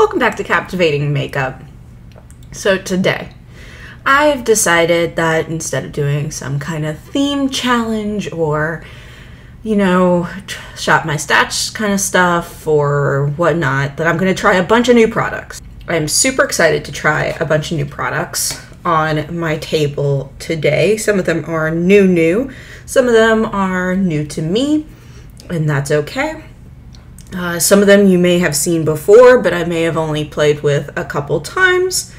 Welcome back to Captivating Makeup. So today, I've decided that instead of doing some kind of theme challenge or, you know, shop my stash kind of stuff or whatnot, that I'm going to try a bunch of new products. I'm super excited to try a bunch of new products on my table today. Some of them are new. Some of them are new to me, and that's okay. Some of them you may have seen before, but I may have only played with a couple times.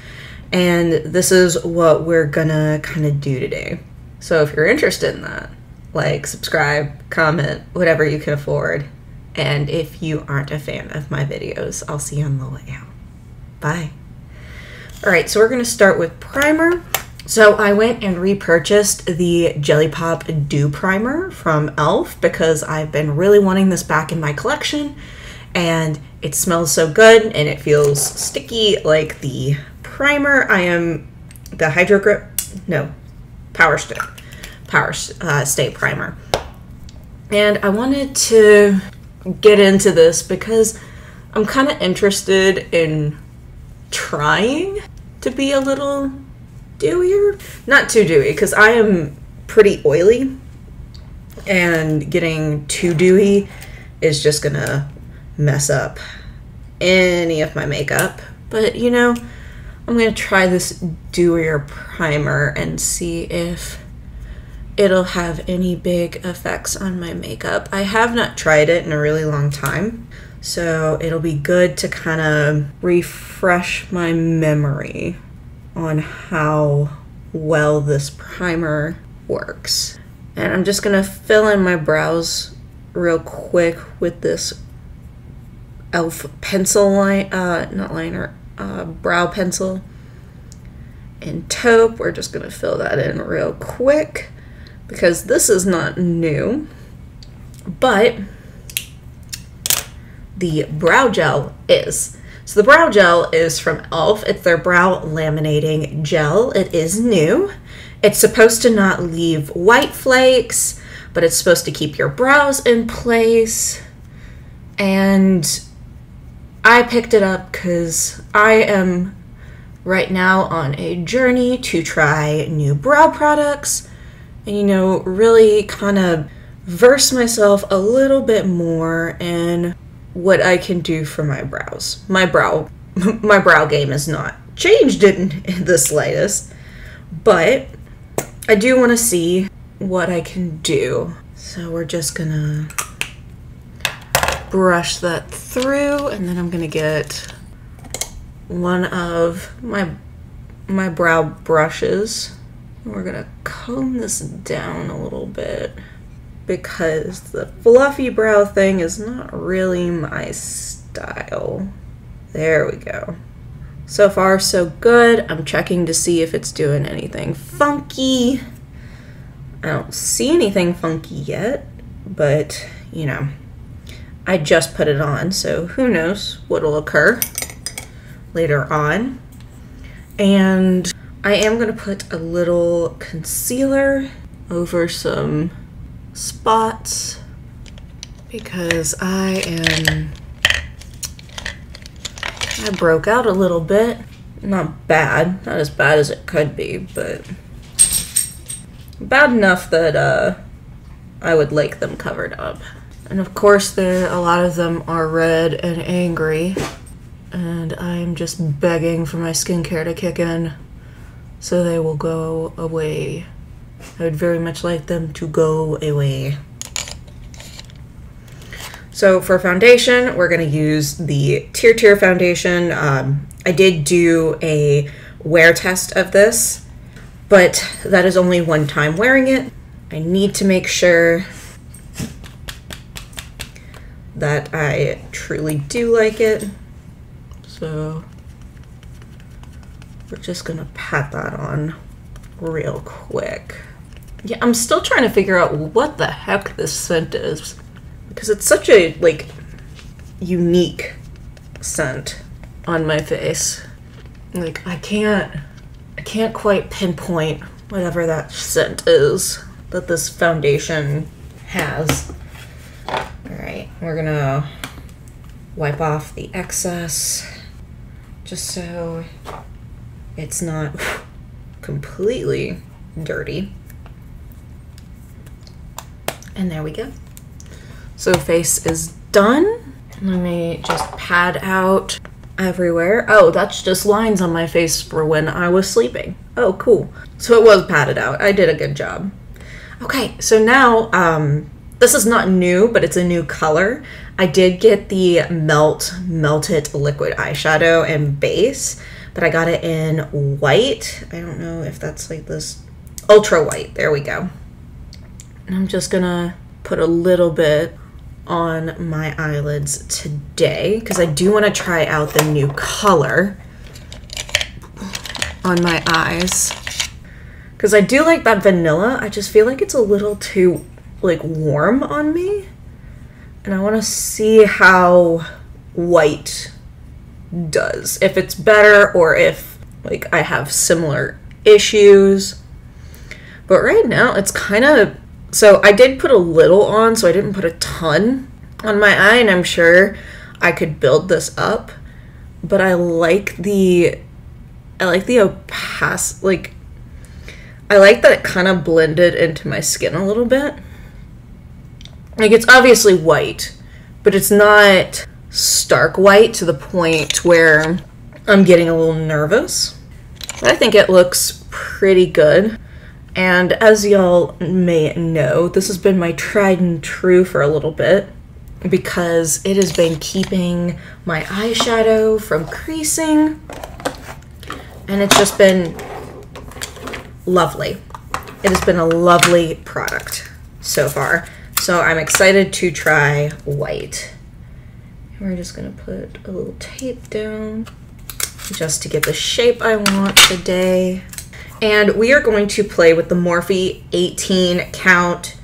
And this is what we're gonna kind of do today. So if you're interested in that, like, subscribe, comment, whatever you can afford. And if you aren't a fan of my videos, I'll see you on the way out. Bye. All right, so we're gonna start with primer. So I went and repurchased the Jelly Pop Dew Primer from e.l.f. because I've been really wanting this back in my collection, and it smells so good and it feels sticky like the primer. Power Stay Primer. And I wanted to get into this because I'm kind of interested in trying to be a little dewier. Not too dewy, because I am pretty oily, and getting too dewy is just gonna mess up any of my makeup. But you know, I'm gonna try this dewier primer and see if it'll have any big effects on my makeup. I have not tried it in a really long time, so it'll be good to kind of refresh my memory on how well this primer works. And I'm just gonna fill in my brows real quick with this e.l.f. pencil brow pencil in Taupe. We're just gonna fill that in real quick because this is not new, but the brow gel is. So the brow gel is from e.l.f. It's their brow laminating gel. It is new. It's supposed to not leave white flakes, but it's supposed to keep your brows in place. And I picked it up because I am right now on a journey to try new brow products and, you know, really kind of verse myself a little bit more in what I can do for my brows. My brow game is not changed in the slightest, but I do want to see what I can do. So we're just gonna brush that through, and then I'm gonna get one of my brow brushes, and we're gonna comb this down a little bit, because the fluffy brow thing is not really my style. There we go. So far, so good. I'm checking to see if it's doing anything funky. I don't see anything funky yet, but, you know, I just put it on, so who knows what'll occur later on. And I am gonna put a little concealer over some spots because I broke out a little bit. Not bad, not as bad as it could be, but bad enough that I would like them covered up. And of course a lot of them are red and angry, and I'm just begging for my skincare to kick in so they will go away. I would very much like them to go away. So for foundation, we're going to use the Tear foundation. I did do a wear test of this, but that is only one time wearing it. I need to make sure that I truly do like it. So we're just going to pat that on real quick. Yeah, I'm still trying to figure out what the heck this scent is, because it's such a, like, unique scent on my face. Like, I can't quite pinpoint whatever that scent is that this foundation has. All right, we're gonna wipe off the excess just so it's not completely dirty. And there we go. So face is done. Let me just pat out everywhere. Oh, that's just lines on my face for when I was sleeping. Oh, cool. So it was patted out. I did a good job. Okay, so now, this is not new, but it's a new color. I did get the Melted Liquid Eyeshadow and base, but I got it in white. I don't know if that's like this ultra white. There we go. And I'm just gonna put a little bit on my eyelids today because I do want to try out the new color on my eyes. Because I do like that vanilla. I just feel like it's a little too like warm on me. And I want to see how white does. If it's better or if like I have similar issues. But right now it's kind of... So I did put a little on, so I didn't put a ton on my eye, and I'm sure I could build this up. But I like the opaque, like, I like that it kind of blended into my skin a little bit. Like, it's obviously white, but it's not stark white to the point where I'm getting a little nervous. But I think it looks pretty good. And as y'all may know, this has been my tried and true for a little bit because it has been keeping my eyeshadow from creasing. And it's just been lovely. It has been a lovely product so far. So I'm excited to try white. And we're just gonna put a little tape down just to get the shape I want today. And we are going to play with the Morphe 18 Count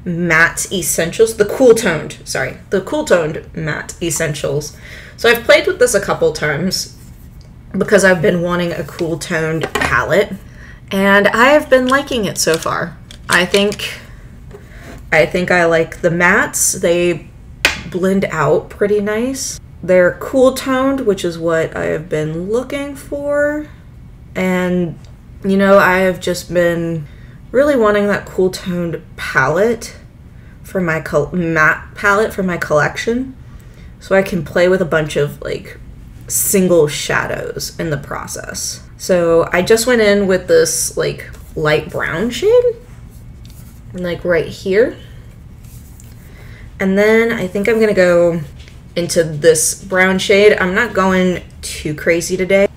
Matte Essentials, the Cool Toned Matte Essentials. So I've played with this a couple times because I've been wanting a cool toned palette, and I have been liking it so far. I think I like the mattes. They blend out pretty nice. They're cool toned, which is what I have been looking for. And you know, I have just been really wanting that cool toned palette for my matte palette for my collection, so I can play with a bunch of like single shadows in the process. So I just went in with this like light brown shade, like right here. And then I think I'm gonna go into this brown shade. I'm not going too crazy today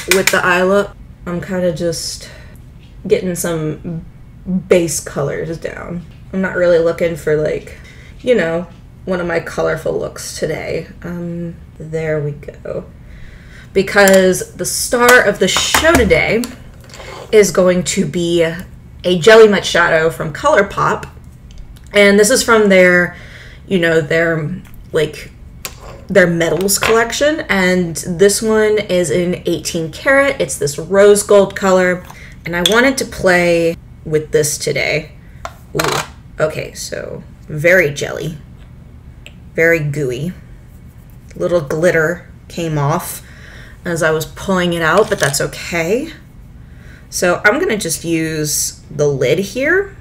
with the eye look. I'm kind of just getting some base colors down. I'm not really looking for like, you know, one of my colorful looks today. There we go. Because the star of the show today is going to be a Jelly Much Shadow from Colourpop. And this is from their, you know, their metals collection, and this one is in 18 karat. It's this rose gold color, and I wanted to play with this today. Ooh, okay, so very jelly, very gooey. Little glitter came off as I was pulling it out, but that's okay. So I'm gonna just use the lid here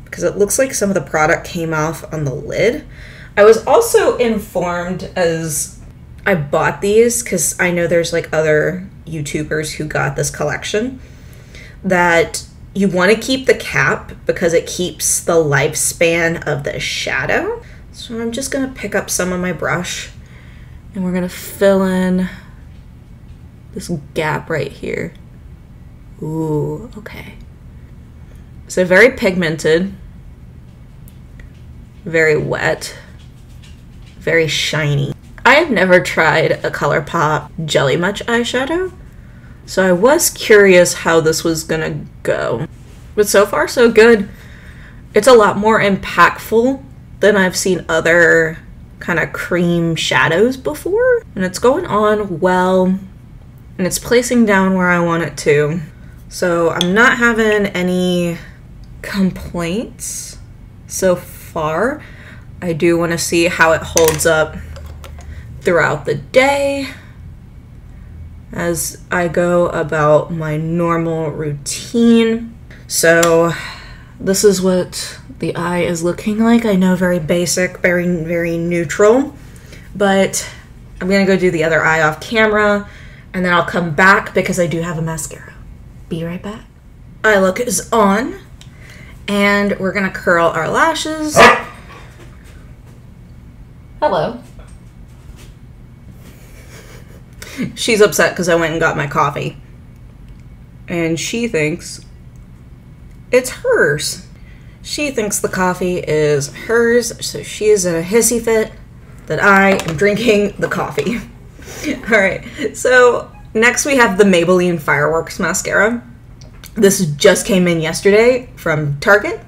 because it looks like some of the product came off on the lid. I was also informed as I bought these, because I know there's like other YouTubers who got this collection, that you want to keep the cap because it keeps the lifespan of the shadow. So I'm just going to pick up some of my brush and we're going to fill in this gap right here. Ooh, okay. So very pigmented, very wet, very shiny. I have never tried a Colourpop Jelly Much eyeshadow, so I was curious how this was gonna go. But so far so good. It's a lot more impactful than I've seen other kind of cream shadows before, and it's going on well, and it's placing down where I want it to. So I'm not having any complaints so far. I do want to see how it holds up throughout the day. as I go about my normal routine. So this is what the eye is looking like. I know, very basic, very neutral, but I'm gonna go do the other eye off camera, and then I'll come back because I do have a mascara. Be right back. Eye look is on, and we're gonna curl our lashes. Hello. She's upset because I went and got my coffee, and she thinks it's hers. She thinks the coffee is hers, so she is in a hissy fit that I am drinking the coffee. All right, so next we have the Maybelline Fireworks mascara. This just came in yesterday from Target,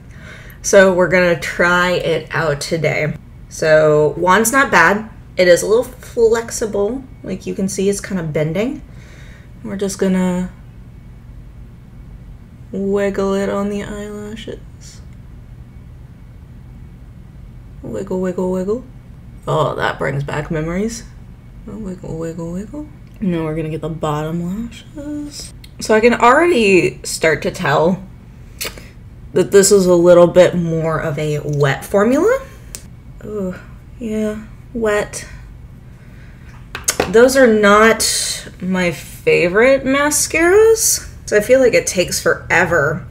so we're gonna try it out today. So wand's not bad. It is a little flexible, like you can see it's kind of bending. We're just gonna wiggle it on the eyelashes. Wiggle, wiggle, wiggle. Oh, that brings back memories. Wiggle, wiggle, wiggle. Now we're gonna get the bottom lashes. So I can already start to tell that this is a little bit more of a wet formula. Oh, yeah, wet. Those are not my favorite mascaras. So I feel like it takes forever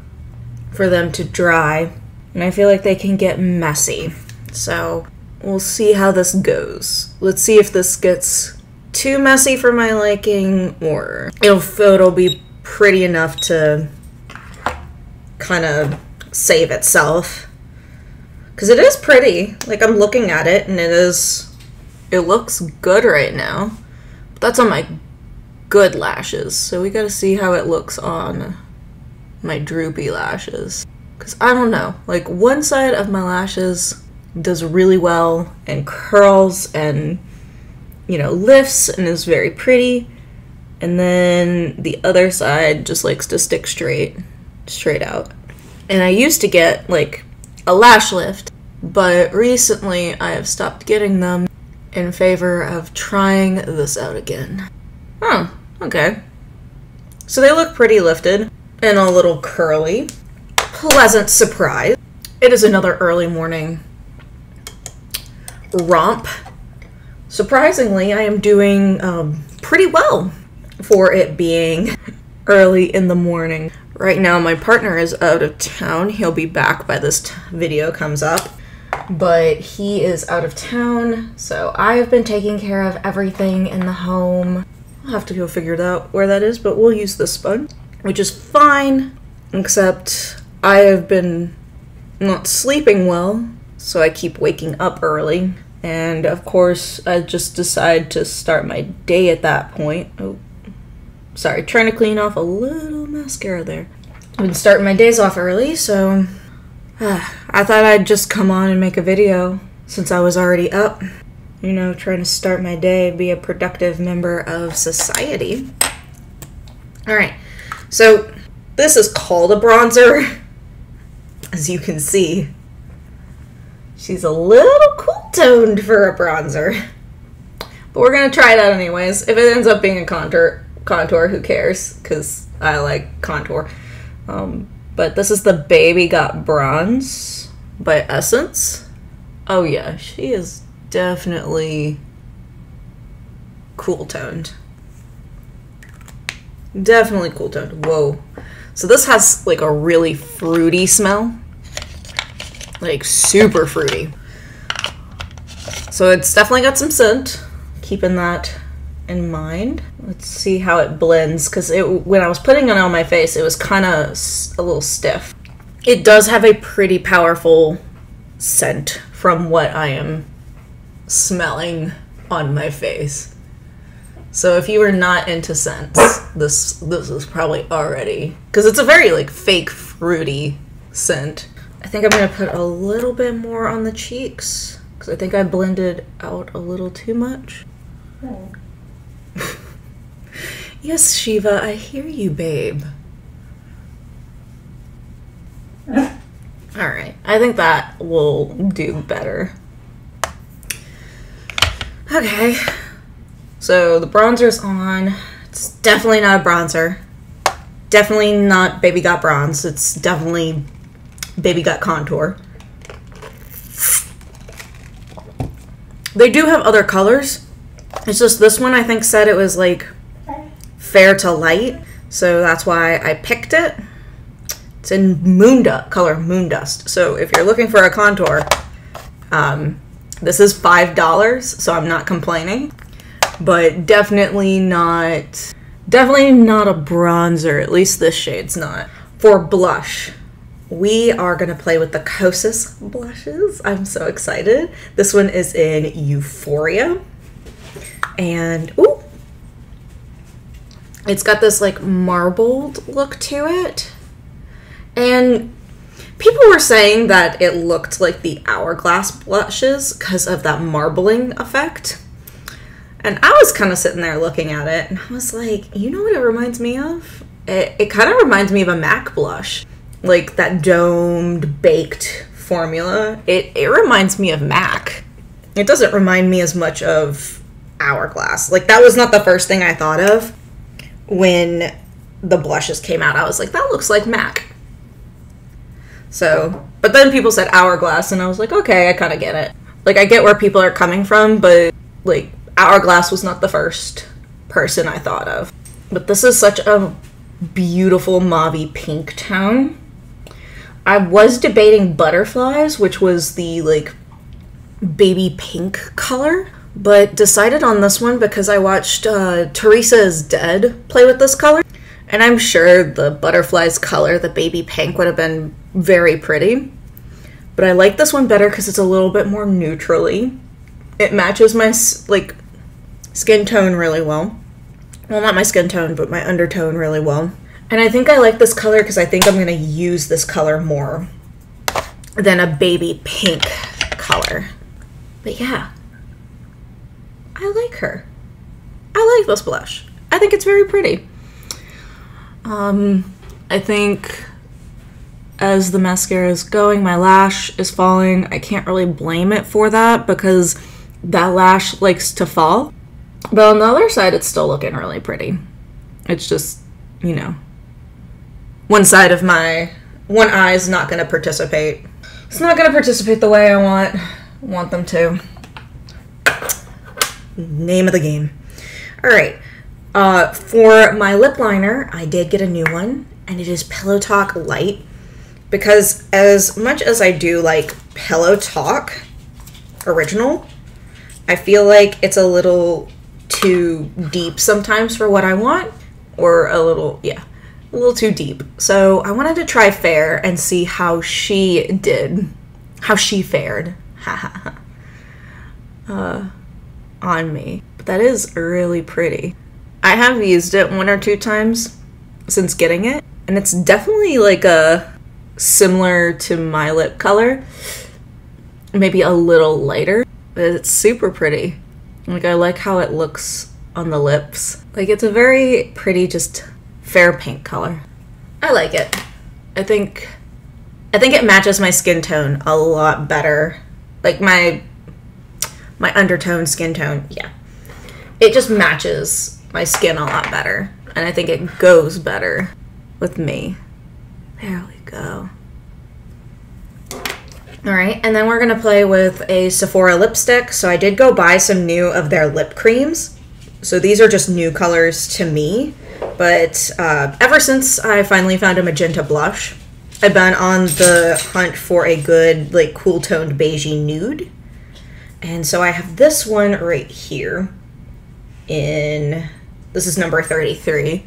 for them to dry, and I feel like they can get messy. So we'll see how this goes. Let's see if this gets too messy for my liking, or it'll be pretty enough to kind of save itself. Because it is pretty. Like, I'm looking at it, and it looks good right now. But that's on my good lashes, so we gotta see how it looks on my droopy lashes. Because I don't know, like, one side of my lashes does really well and curls and, you know, lifts and is very pretty, and then the other side just likes to stick straight out. And I used to get like a lash lift, but recently I have stopped getting them in favor of trying this out again. Oh, okay. So they look pretty lifted and a little curly. Pleasant surprise. It is another early morning romp. Surprisingly, I am doing pretty well for it being early in the morning. Right now, my partner is out of town. He'll be back by this video comes up, but he is out of town, so I've been taking care of everything in the home. I'll have to go figure out where that is, but we'll use this sponge, which is fine, except I have been not sleeping well, so I keep waking up early. And of course, I just decide to start my day at that point. Oh, sorry, trying to clean off a little mascara there. I've been starting my days off early, so I thought I'd just come on and make a video since I was already up. You know, trying to start my day, be a productive member of society. Alright, so this is called a bronzer. As you can see, she's a little cool-toned for a bronzer. But we're gonna try it out anyways. If it ends up being a contour, who cares? Because I like contour. But this is the Baby Got Bronze by Essence. Oh yeah, she is definitely cool-toned. Definitely cool-toned. Whoa. So this has like a really fruity smell. Like super fruity. So it's definitely got some scent. Keeping that in mind. Let's see how it blends, because when I was putting it on my face, it was kind of a little stiff. It does have a pretty powerful scent from what I am smelling on my face. So if you were not into scents, this is probably already, because it's a very like fake fruity scent. I think I'm gonna put a little bit more on the cheeks, because I think I blended out a little too much. Oh. Yes, Shiva, I hear you, babe. Alright, I think that will do better. Okay, so the bronzer's on. It's definitely not a bronzer. Definitely not Baby Got Bronze. It's definitely Baby Got Contour. They do have other colors. It's just this one I think said it was like fair to light, so that's why I picked it. It's in color Moondust. So if you're looking for a contour, this is $5, so I'm not complaining. But definitely not a bronzer. At least this shade's not. For blush, we are gonna play with the Kosas blushes. I'm so excited. This one is in Euphoria. And, ooh, it's got this like marbled look to it. And people were saying that it looked like the Hourglass blushes because of that marbling effect. And I was kind of sitting there looking at it, and I was like, you know what it reminds me of? It kind of reminds me of a MAC blush. Like that domed, baked formula. It reminds me of MAC. It doesn't remind me as much of Hourglass. Like that was not the first thing I thought of when the blushes came out. I was like, that looks like MAC. So, but then people said Hourglass, and I was like, okay, I kind of get it. Like, I get where people are coming from, but, like, Hourglass was not the first person I thought of. But this is such a beautiful mauve-y pink tone. I was debating Butterflies, which was the, like, baby pink color, but decided on this one because I watched Teresa is Dead play with this color. And I'm sure the Butterflies color, the baby pink, would have been very pretty. But I like this one better because it's a little bit more neutrally. It matches my, like, skin tone really well. Well, not my skin tone, but my undertone really well. And I think I like this color because I think I'm going to use this color more than a baby pink color. But yeah, I like her. I like this blush. I think it's very pretty. I think as the mascara is going, my lash is falling. I can't really blame it for that because that lash likes to fall. But on the other side, it's still looking really pretty. It's just, you know, one eye is not going to participate. It's not going to participate the way I want them to. Name of the game. All right. For my lip liner, I did get a new one, and it is Pillow Talk Light, because as much as I do like Pillow Talk Original, I feel like it's a little too deep sometimes for what I want, or a little too deep. So I wanted to try Fair and see how she fared on me. But that is really pretty. I have used it 1 or 2 times since getting it, and it's definitely like similar to my lip color, maybe a little lighter, but it's super pretty. Like, I like how it looks on the lips. Like, it's a very pretty, just fair pink color. I like it. I think it matches my skin tone a lot better. Like my undertone skin tone, yeah. It just matches my skin a lot better, and I think it goes better with me. There we go. All right, and then we're gonna play with a Sephora lipstick. So I did go buy some new of their lip creams. So these are just new colors to me, but ever since I finally found a magenta blush, I've been on the hunt for a good, like, cool toned beigey nude. And so I have this one right here this is number 33.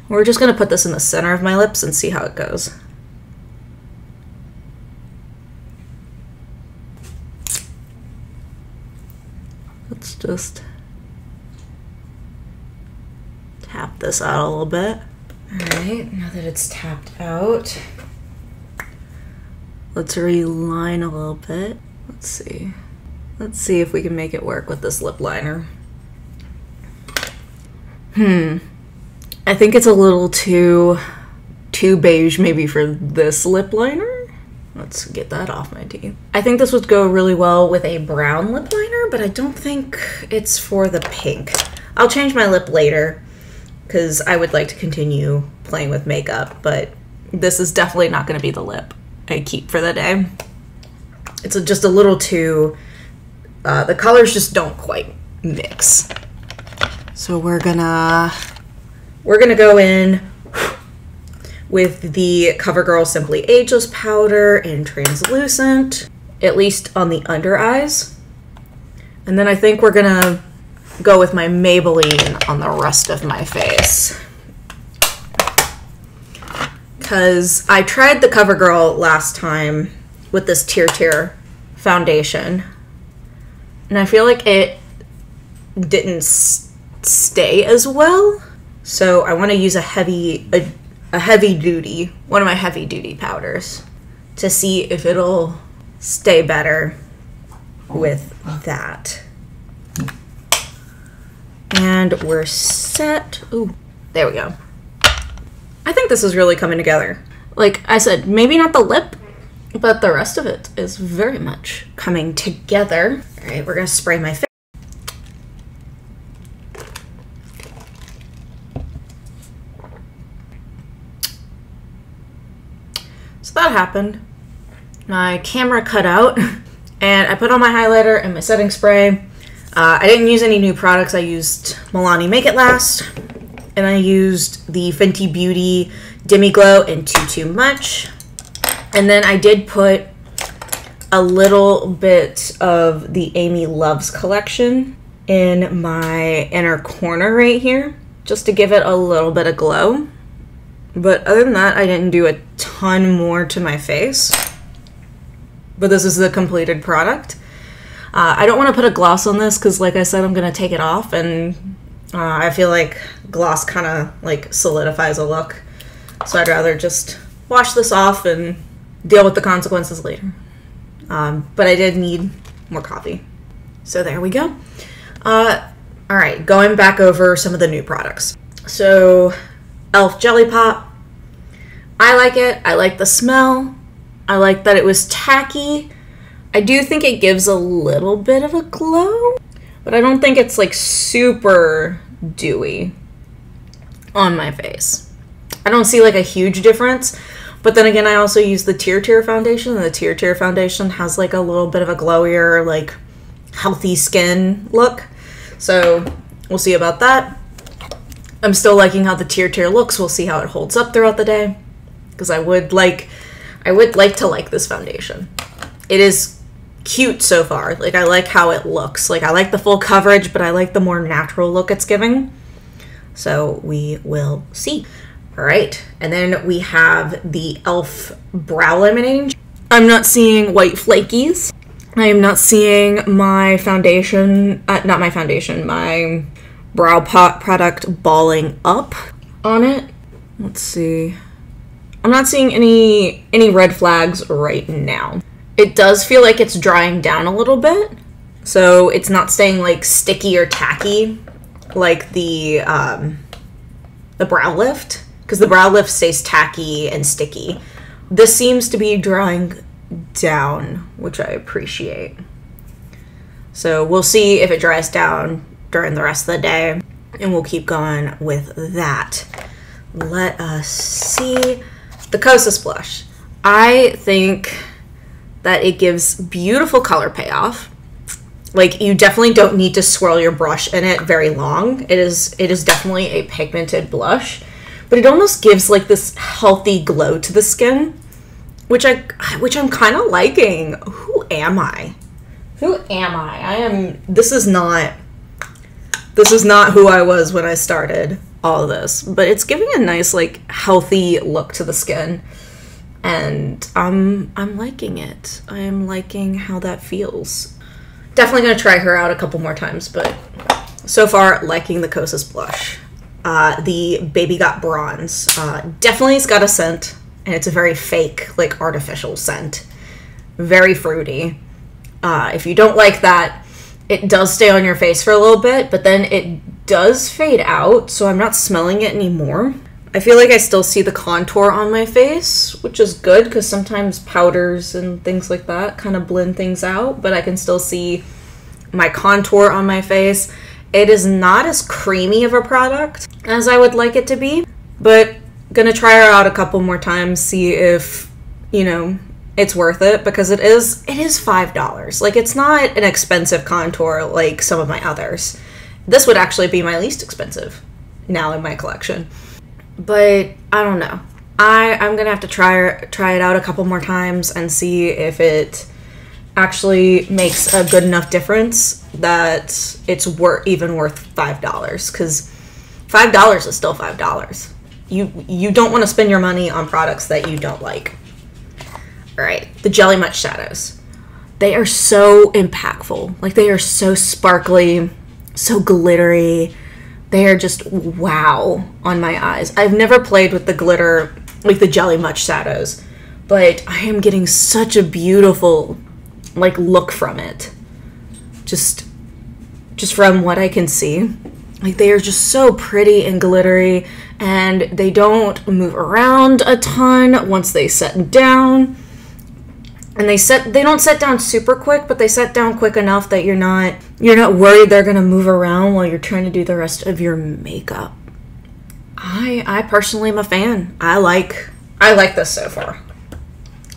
We're just gonna put this in the center of my lips and see how it goes. Let's just tap this out a little bit. All right, now that it's tapped out, let's reline a little bit. Let's see. Let's see if we can make it work with this lip liner. I think it's a little too beige maybe for this lip liner. Let's get that off my teeth. I think this would go really well with a brown lip liner, but I don't think it's for the pink. I'll change my lip later, because I would like to continue playing with makeup, but this is definitely not going to be the lip I keep for the day. It's just a little too, the colors just don't quite mix. So we're gonna go in with the CoverGirl Simply Ageless powder in translucent, at least on the under eyes. And then I think we're gonna go with my Maybelline on the rest of my face. Because I tried the CoverGirl last time with this Tear foundation, and I feel like it didn't stay as well. So I want to use a heavy duty, one of my heavy duty powders, to see if it'll stay better with that. And we're set. Ooh, there we go. I think this is really coming together. Like I said, maybe not the lip, but the rest of it is very much coming together. All right, we're gonna spray my face. So that happened. My camera cut out, and I put on my highlighter and my setting spray. I didn't use any new products. I used Milani Make It Last, and I used the Fenty Beauty Demi Glow in Too Much. And then I did put a little bit of the Amy Loves collection in my inner corner right here, just to give it a little bit of glow. But other than that, I didn't do a ton more to my face. But this is the completed product. I don't want to put a gloss on this because, like I said, I'm going to take it off, and I feel like gloss kind of like solidifies a look. So I'd rather just wash this off and deal with the consequences later. But I did need more coffee. So there we go. All right, going back over some of the new products. So e.l.f. Jelly Pop. I like it. I like the smell. I like that it was tacky. I do think it gives a little bit of a glow, but I don't think it's like super dewy on my face. I don't see like a huge difference, but then again, I also use the Tear foundation, and the Tear foundation has like a little bit of a glowier, like healthy skin look. So we'll see about that. I'm still liking how the Tear looks. We'll see how it holds up throughout the day, because I would like to like this foundation. It is cute so far. Like, I like how it looks. Like, I like the full coverage, but I like the more natural look it's giving. So we will see. All right, and then we have the e.l.f. Brow Laminating. I'm not seeing white flakies. I am not seeing my foundation, my brow pot product balling up on it. Let's see. I'm not seeing any red flags right now. It does feel like it's drying down a little bit, so it's not staying like sticky or tacky like the brow lift, because the brow lift stays tacky and sticky. This seems to be drying down, which I appreciate. So we'll see if it dries down during the rest of the day, and we'll keep going with that. Let us see. The Kosas blush. I think that it gives beautiful color payoff. Like, you definitely don't need to swirl your brush in it very long. It is definitely a pigmented blush, but it almost gives like this healthy glow to the skin, which I'm kind of liking. Who am I? Who am I? This is not who I was when I started all of this, but it's giving a nice, like, healthy look to the skin, and I'm liking it. I am liking how that feels. Definitely gonna try her out a couple more times, but so far, liking the Kosas blush. The Baby Got Bronze. Definitely it's got a scent, and it's a very fake, like, artificial scent. Very fruity. If you don't like that, it does stay on your face for a little bit, but then it does fade out, so I'm not smelling it anymore. I feel like I still see the contour on my face, which is good, because sometimes powders and things like that kind of blend things out, but I can still see my contour on my face, It is not as creamy of a product as I would like it to be, but gonna try her out a couple more times, see if, you know, it's worth it, because it is $5. Like, it's not an expensive contour like some of my others. This would actually be my least expensive now in my collection. But I don't know. I'm gonna have to try it out a couple more times and see if it actually makes a good enough difference that it's even worth $5, because $5 is still $5. You don't want to spend your money on products that you don't like. All right, the Jelly Much shadows. They are so impactful. Like, they are so sparkly, so glittery. They are just wow on my eyes. I've never played with the glitter, like the Jelly Much shadows, but I am getting such a beautiful, like, look from it. Just from what I can see. Like, they are just so pretty and glittery, and they don't move around a ton once they set down. And they don't set down super quick, but they set down quick enough that you're not worried they're gonna move around while you're trying to do the rest of your makeup. I personally am a fan. I like this so far.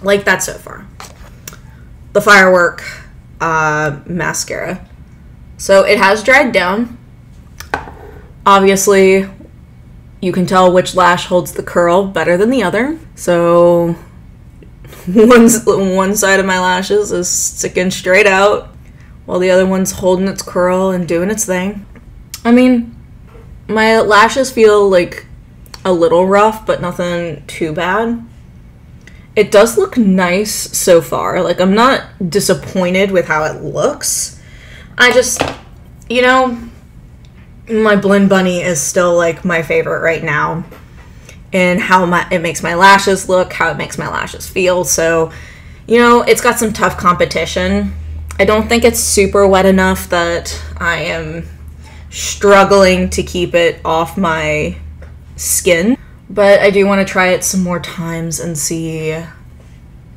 Like that so far. The Firework mascara. So it has dried down. Obviously, you can tell which lash holds the curl better than the other. So one side of my lashes is sticking straight out, while the other one's holding its curl and doing its thing. I mean, my lashes feel like a little rough, but nothing too bad. It does look nice so far. Like, I'm not disappointed with how it looks. I just, you know, my Blend Bunny is still, like, my favorite right now. And how it makes my lashes look, how it makes my lashes feel. So, you know, it's got some tough competition. I don't think it's super wet enough that I am struggling to keep it off my skin. But I do want to try it some more times and see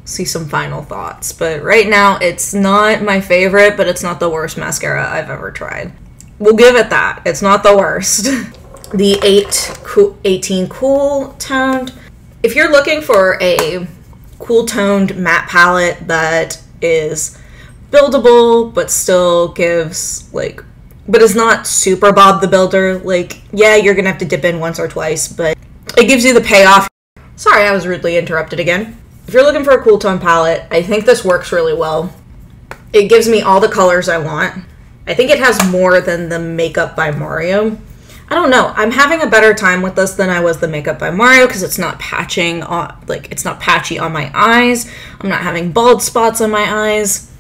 some final thoughts. But right now, it's not my favorite, but it's not the worst mascara I've ever tried. We'll give it that. It's not the worst. The 18 Cool Toned. If you're looking for a cool toned matte palette that is buildable but still gives, like, but is not super Bob the Builder, like, yeah, you're gonna have to dip in once or twice, but it gives you the payoff. Sorry, I was rudely interrupted again. If you're looking for a cool tone palette, I think this works really well. It gives me all the colors I want. I think it has more than the Makeup by Mario. I don't know. I'm having a better time with this than I was the Makeup by Mario, because it's not patching on, like, it's not patchy on my eyes. I'm not having bald spots on my eyes.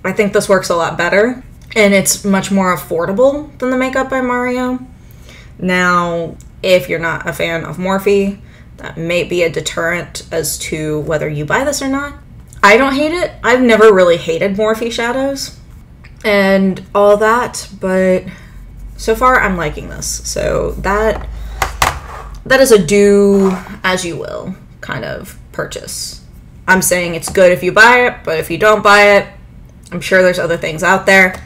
I think this works a lot better, and it's much more affordable than the Makeup by Mario. Now, if you're not a fan of Morphe, that may be a deterrent as to whether you buy this or not. I don't hate it. I've never really hated Morphe shadows and all that, but so far I'm liking this. So that is a do as you will kind of purchase. I'm saying it's good if you buy it, but if you don't buy it, I'm sure there's other things out there.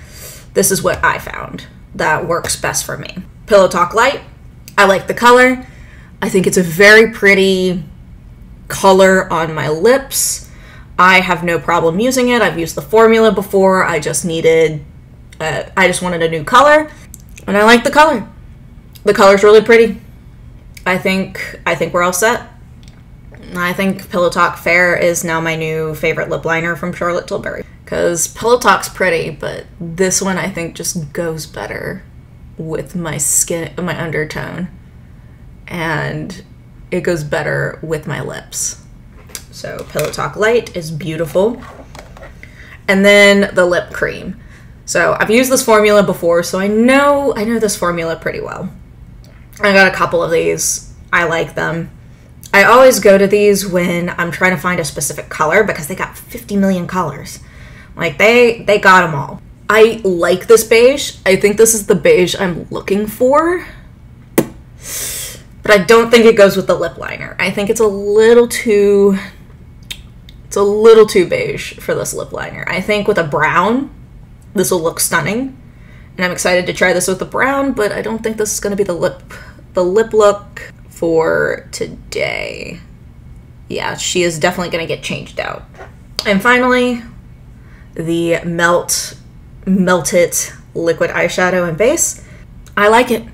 This is what I found that works best for me. Pillow Talk Light. I like the color. I think it's a very pretty color on my lips. I have no problem using it. I've used the formula before. I just wanted a new color, and I like the color. The color's really pretty. I think we're all set. I think Pillow Talk Fair is now my new favorite lip liner from Charlotte Tilbury, because Pillow Talk's pretty, but this one I think just goes better with my skin, my undertone, and it goes better with my lips. So Pillow Talk Light is beautiful. And then the lip cream. So I've used this formula before, so I know this formula pretty well. I got a couple of these. I like them. I always go to these when I'm trying to find a specific color, because they got 50 million colors. Like, they got them all. I like this beige. I think this is the beige I'm looking for. But I don't think it goes with the lip liner. I think it's a little too beige for this lip liner. I think with a brown, this will look stunning. And I'm excited to try this with the brown, but I don't think this is going to be the lip look for today. Yeah, she is definitely going to get changed out. And finally, the Melt It liquid eyeshadow and base. I like it.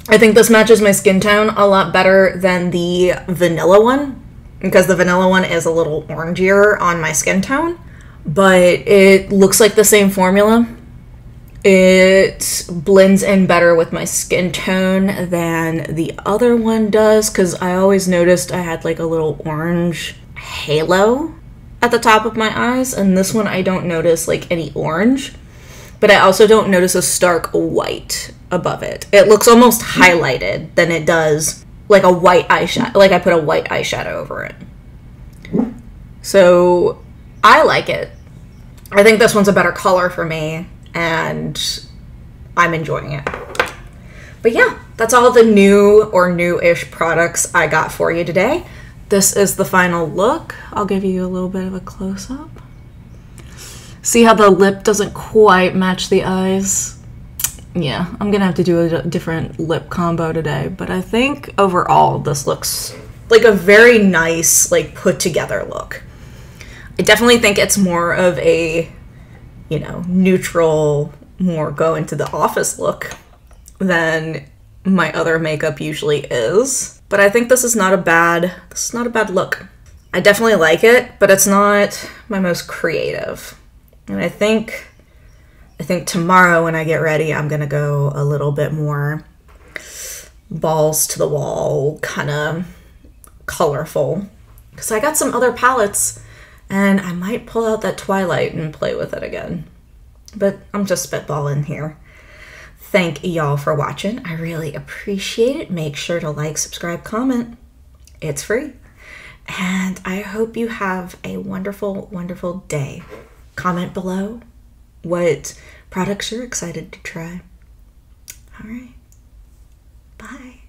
I think this matches my skin tone a lot better than the vanilla one, because the vanilla one is a little orangier on my skin tone, but it looks like the same formula. It blends in better with my skin tone than the other one does, because I always noticed I had like a little orange halo at the top of my eyes, and this one I don't notice like any orange, but I also don't notice a stark white above it. It looks almost highlighted than it does like a white eyeshadow, like I put a white eyeshadow over it. So I like it. I think this one's a better color for me, and I'm enjoying it. But yeah, that's all the new or new-ish products I got for you today. This is the final look. I'll give you a little bit of a close-up. See how the lip doesn't quite match the eyes? Yeah, I'm gonna have to do a different lip combo today, but I think overall this looks like a very nice, like, put-together look. I definitely think it's more of a, you know, neutral, more go into the office look than my other makeup usually is. But I think this is not a bad look. I definitely like it, but it's not my most creative. And I think tomorrow when I get ready, I'm gonna go a little bit more balls to the wall, kind of colorful. Because I got some other palettes, and I might pull out that Twilight and play with it again. But I'm just spitballing here. Thank y'all for watching. I really appreciate it. Make sure to like, subscribe, comment. It's free. And I hope you have a wonderful, wonderful day. Comment below what products you're excited to try. All right. Bye.